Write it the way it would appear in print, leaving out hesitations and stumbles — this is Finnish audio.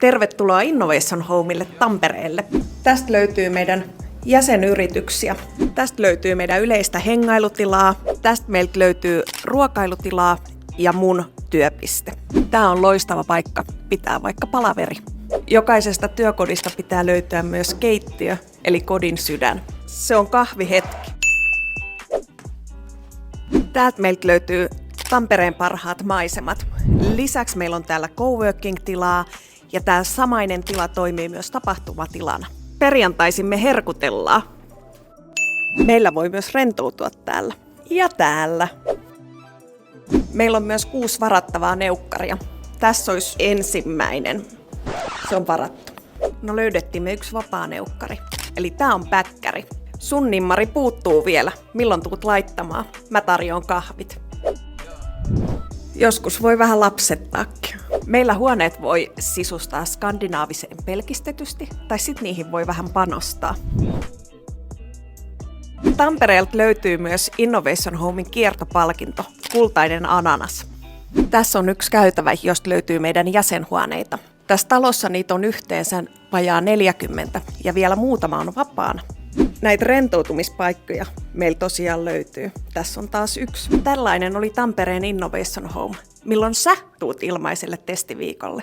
Tervetuloa Innovation Homelle Tampereelle. Tästä löytyy meidän jäsenyrityksiä. Tästä löytyy meidän yleistä hengailutilaa. Tästä meiltä löytyy ruokailutilaa ja mun työpiste. Tää on loistava paikka pitää vaikka palaveri. Jokaisesta työkodista pitää löytyä myös keittiö, eli kodin sydän. Se on kahvihetki. Täältä meiltä löytyy Tampereen parhaat maisemat. Lisäksi meillä on täällä coworking-tilaa ja tämä samainen tila toimii myös tapahtumatilana. Perjantaisin me herkutellaan. Meillä voi myös rentoutua täällä. Ja täällä. Meillä on myös 6 varattavaa neukkaria. Tässä olisi ensimmäinen. Se on varattu. No löydettiin me 1 vapaa neukkari. Eli tää on päkkäri. Sun nimmari puuttuu vielä. Milloin tuut laittamaan? Mä tarjoan kahvit. Joskus voi vähän lapsettaakin. Meillä huoneet voi sisustaa skandinaaviseen pelkistetysti, tai sit niihin voi vähän panostaa. Tampereelta löytyy myös Innovation Homen kiertopalkinto, kultainen ananas. Tässä on 1 käytävä, josta löytyy meidän jäsenhuoneita. Tässä talossa niitä on yhteensä vajaa 40 ja vielä muutama on vapaana. Näitä rentoutumispaikkoja meillä tosiaan löytyy. Tässä on taas 1. Tällainen oli Tampereen Innovation Home. Milloin sä tuut ilmaiselle testiviikolle?